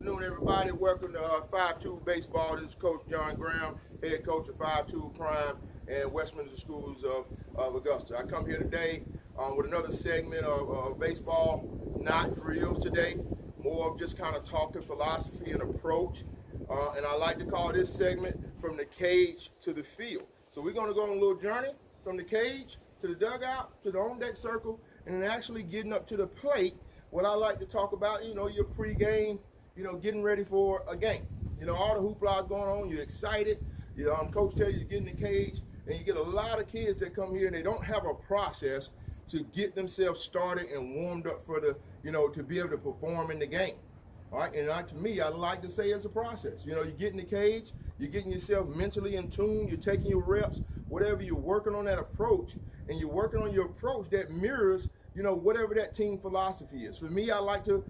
Good afternoon, everybody. Welcome to 5-2 Baseball. This is Coach John Graham, head coach of 5-2 Prime and Westminster Schools of Augusta. I come here today with another segment of baseball, not drills today, more of just kind of talking philosophy and approach. And I like to call this segment From the Cage to the Field. So we're going to go on a little journey from the cage to the dugout, to the on-deck circle, and then actually getting up to the plate. What I like to talk about, your pregame, getting ready for a game. All the hoopla is going on. You're excited. Coach tells you to get in the cage, and you get a lot of kids that come here and they don't have a process to get themselves started and warmed up for the, to be able to perform in the game. All right, and to me, I like to say it's a process. You get in the cage, you're getting yourself mentally in tune, you're taking your reps, whatever you're working on that approach, and you're working on your approach that mirrors whatever that team philosophy is. For me, I like to,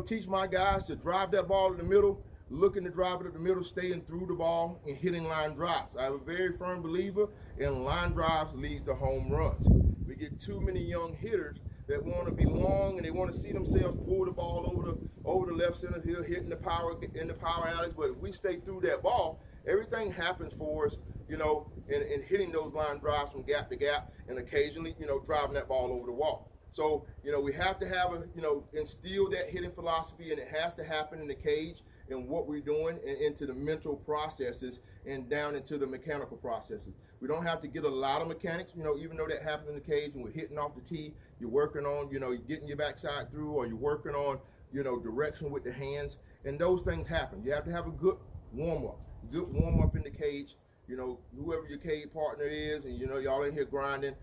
teach my guys to drive that ball in the middle, looking to drive it up the middle, staying through the ball, and hitting line drives. I'm a very firm believer in line drives lead to home runs. We get too many young hitters that want to be long and they want to see themselves pull the ball over the left center field, hitting the power alleys. But if we stay through that ball, everything happens for us, in hitting those line drives from gap to gap, and occasionally, driving that ball over the wall. So, we have to have instill that hitting philosophy, and it has to happen in the cage and what we're doing, and into the mental processes and down into the mechanical processes. We don't have to get a lot of mechanics, even though that happens in the cage and we're hitting off the tee, you're working on, you're getting your backside through, or you're working on, direction with the hands, and those things happen. You have to have a good warm-up in the cage, whoever your cage partner is, and y'all in here grinding,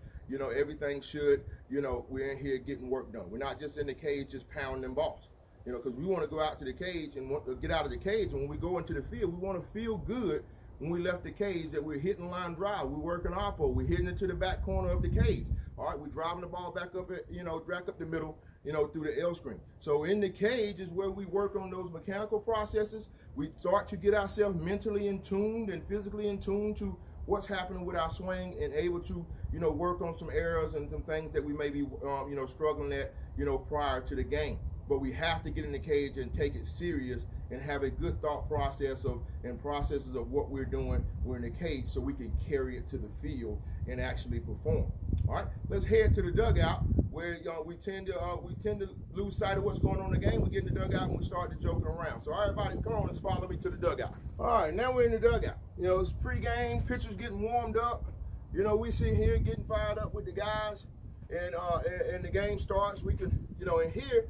everything should, we're in here getting work done. We're not just in the cage just pounding balls, because we want to go out to the cage and want to get out of the cage. And when we go into the field, we want to feel good when we left the cage that we're hitting line drive, we're working oppo, we're hitting it to the back corner of the cage. All right, we're driving the ball back up at, back up the middle, through the L screen. So in the cage is where we work on those mechanical processes. We start to get ourselves mentally in tune and physically in tune to what's happening with our swing, and able to, work on some errors and some things that we may be, struggling at, prior to the game. But we have to get in the cage and take it serious and have a good thought process processes of what we're doing. We're in the cage so we can carry it to the field and actually perform. All right, let's head to the dugout where we tend to lose sight of what's going on in the game. We get in the dugout and we start to joking around. So everybody, come on, let's follow me to the dugout. All right, now we're in the dugout. It's pregame, pitchers getting warmed up. We sit here getting fired up with the guys, and the game starts. We can, in here,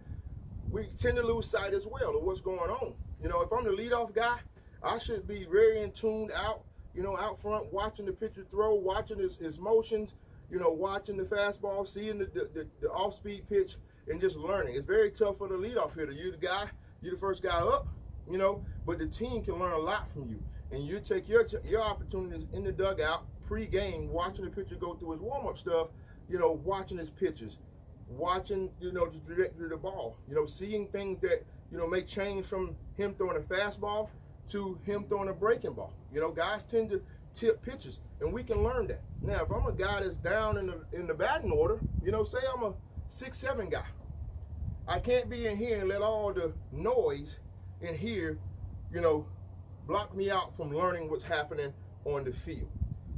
we tend to lose sight as well of what's going on. If I'm the leadoff guy, I should be very in tune out front, watching the pitcher throw, watching his motions, watching the fastball, seeing the off-speed pitch, and just learning. It's very tough for the leadoff hitter. You're the first guy up, but the team can learn a lot from you. And you take your opportunities in the dugout, pre-game, watching the pitcher go through his warm-up stuff, watching his pitches, watching, the trajectory of the ball, seeing things that, may change from him throwing a fastball to him throwing a breaking ball. Guys tend to tip pitches, and we can learn that. Now, if I'm a guy that's down in the batting order, say I'm a 6-7 guy, I can't be in here and let all the noise in here, block me out from learning what's happening on the field.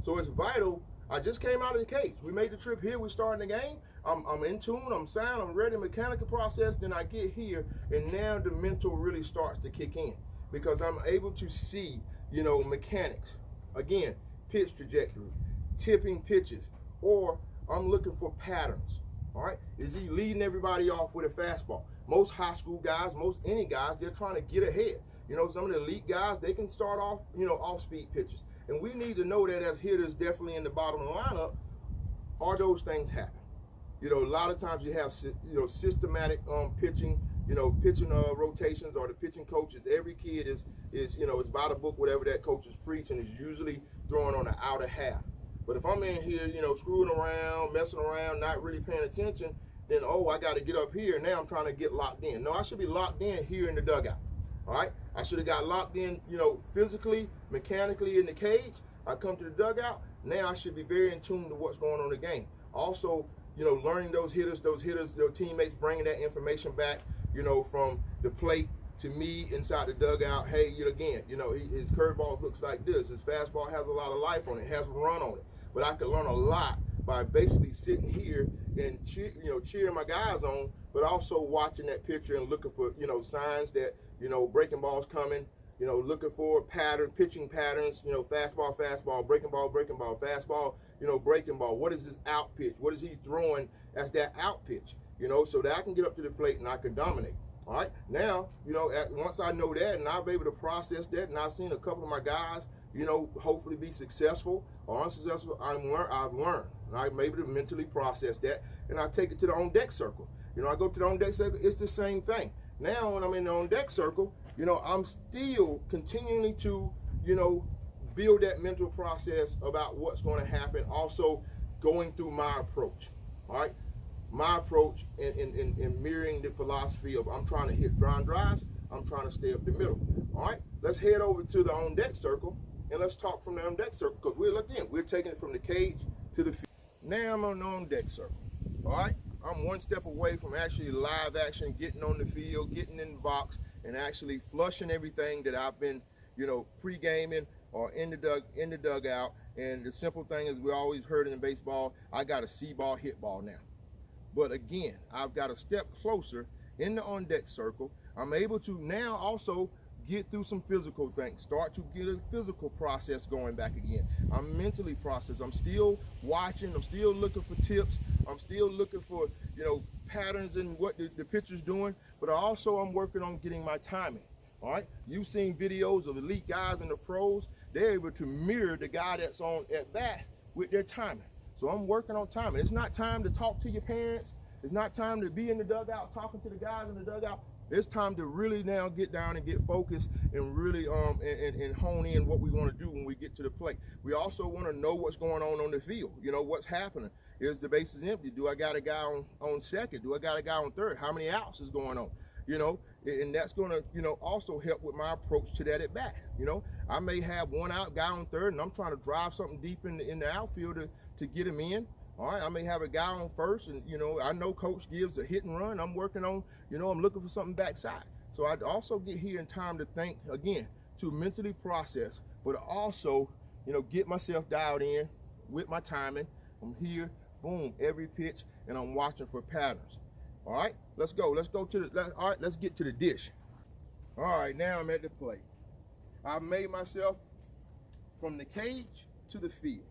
So it's vital. I just came out of the cage. We made the trip here. We're starting the game. I'm in tune. I'm sound. I'm ready. Mechanical process. Then I get here, and now the mental really starts to kick in, because I'm able to see, mechanics. Again, pitch trajectory, tipping pitches, or I'm looking for patterns. All right. Is he leading everybody off with a fastball? Most high school guys, any guys, they're trying to get ahead. Some of the elite guys, they can start off, off-speed pitches. And we need to know that as hitters, definitely in the bottom of the lineup, are those things happen. A lot of times you have, systematic pitching, pitching rotations, or the pitching coaches. Every kid is by the book, whatever that coach is preaching, is usually throwing on the outer half. But if I'm in here, screwing around, messing around, not really paying attention, then, I got to get up here. Now I'm trying to get locked in. No, I should be locked in here in the dugout. All right, I should have got locked in, physically, mechanically in the cage. I come to the dugout. Now I should be very in tune to what's going on in the game. Also, learning those hitters, their teammates, bringing that information back, from the plate, to me inside the dugout, hey, again, his curveball looks like this. His fastball has a lot of life on it, has run on it. But I could learn a lot by basically sitting here and cheering my guys on, but also watching that picture and looking for signs that breaking balls coming. Looking for pitching patterns. Fastball, fastball, breaking ball, fastball. Breaking ball. What is his out pitch? What is he throwing as that out pitch? So that I can get up to the plate and I can dominate. All right. Now, once I know that and I'm able to process that, and I've seen a couple of my guys, hopefully be successful or unsuccessful, I've learned, and I'm able to mentally process that, and I take it to the on deck circle. I go to the on deck circle. It's the same thing. Now, when I'm in the on deck circle, I'm still continuing to, build that mental process about what's going to happen. Also, going through my approach. All right. My approach in mirroring the philosophy of I'm trying to hit ground drives, I'm trying to stay up the middle. All right, let's head over to the on deck circle and let's talk from the on deck circle, because we're taking it from the cage to the field. Now I'm on the on deck circle. All right, I'm one step away from actually live action, getting on the field, getting in the box, and actually flushing everything that I've been, pre-gaming or in the dugout. And the simple thing is, we always heard in baseball, I got a see ball, hit ball now. But again, I've got a step closer in the on-deck circle. I'm able to now also get through some physical things, start to get a physical process going back again. I'm mentally processed. I'm still watching. I'm still looking for tips. I'm still looking for, patterns in what the pitcher's doing. But also I'm working on getting my timing. All right. You've seen videos of elite guys in the pros. They're able to mirror the guy that's on at bat with their timing. So I'm working on timing. It's not time to talk to your parents. It's not time to be in the dugout talking to the guys in the dugout. It's time to really now get down and get focused and really and hone in what we want to do when we get to the plate. We also want to know what's going on the field. What's happening. Is the bases empty? Do I got a guy on second? Do I got a guy on third? How many outs is going on? And that's going to, also help with my approach to that at bat. I may have one out guy on third, and I'm trying to drive something deep in the outfield to get him in. All right, I may have a guy on first, and I know coach gives a hit and run. I'm working on, I'm looking for something backside. So I also get here in time to think again, to mentally process, but also, get myself dialed in with my timing. I'm here, boom, every pitch, and I'm watching for patterns. All right, let's go. Let's get to the dish. All right, now I'm at the plate. I've made myself from the cage to the field.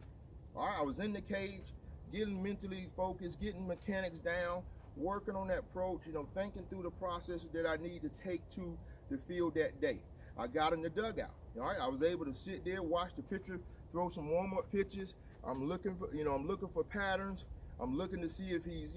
All right, I was in the cage, getting mentally focused, getting mechanics down, working on that approach, thinking through the processes that I need to take to the field that day. I got in the dugout. All right, I was able to sit there, watch the pitcher throw some warm-up pitches. I'm looking for patterns. I'm looking to see if he's,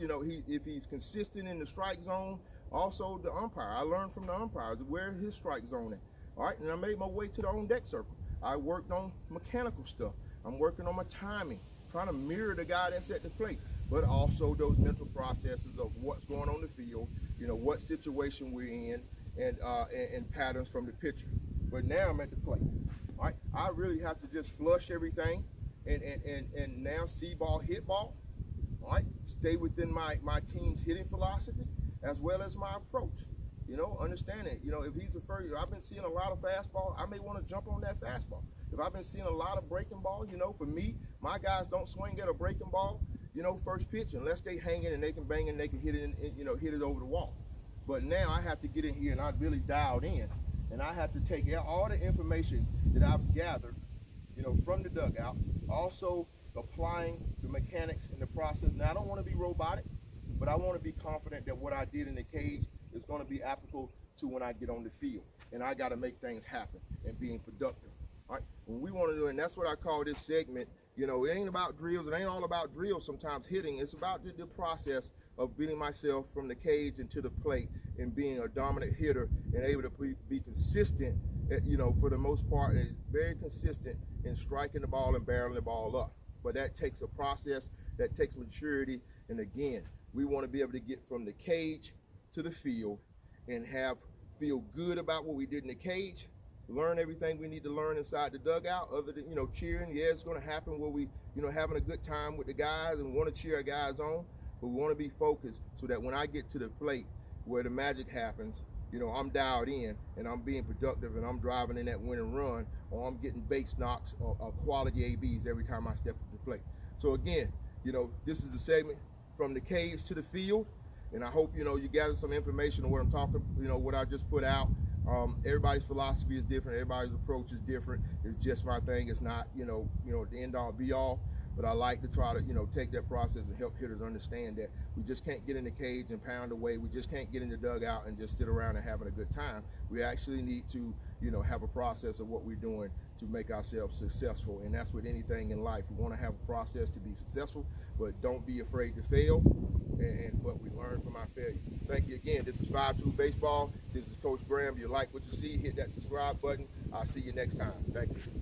if he's consistent in the strike zone. Also, the umpire. I learned from the umpires where his strike zone is. All right, and I made my way to the on-deck circle. I worked on mechanical stuff. I'm working on my timing, trying to mirror the guy that's at the plate, but also those mental processes of what's going on the field, what situation we're in, and patterns from the pitcher. But now I'm at the plate. All right, I really have to just flush everything, and now see ball, hit ball. All right, stay within my team's hitting philosophy as well as my approach. Understanding, if he's a first, I've been seeing a lot of fastball, I may want to jump on that fastball. If I've been seeing a lot of breaking ball, for me, my guys don't swing at a breaking ball, first pitch, unless they hang in and they can bang and they can hit it, hit it over the wall. But now I have to get in here and I really dialed in, and I have to take all the information that I've gathered, from the dugout, also applying the mechanics in the process. Now, I don't want to be robotic, but I want to be confident that what I did in the cage is going to be applicable to when I get on the field. And I got to make things happen and being productive. All right, when we want to do, and that's what I call this segment, it ain't about drills. It ain't all about drills sometimes hitting. It's about the process of beating myself from the cage into the plate and being a dominant hitter and able to be consistent, for the most part, and very consistent in striking the ball and barreling the ball up. But that takes a process, that takes maturity. And again, we want to be able to get from the cage to the field and feel good about what we did in the cage, learn everything we need to learn inside the dugout, other than, cheering. Yeah, it's going to happen where we, having a good time with the guys and want to cheer our guys on, but we want to be focused so that when I get to the plate where the magic happens, you know, I'm dialed in and I'm being productive and I'm driving in that win and run, or I'm getting base knocks or quality ABs every time I step up the plate. So again, you know, this is the segment from the cage to the field, and I hope, you know, you gather some information on what I'm talking, you know, what I just put out. Everybody's philosophy is different. Everybody's approach is different. It's just my thing. It's not, you know, the end all be all. But I like to try to, you know, take that process and help hitters understand that we just can't get in the cage and pound away. We just can't get in the dugout and just sit around and having a good time. We actually need to, you know, have a process of what we're doing to make ourselves successful. And that's with anything in life. We want to have a process to be successful, but don't be afraid to fail. And what we learn from our failure. Thank you again. This is 5-2 Baseball. This is Coach Graham. If you like what you see, hit that subscribe button. I'll see you next time. Thank you.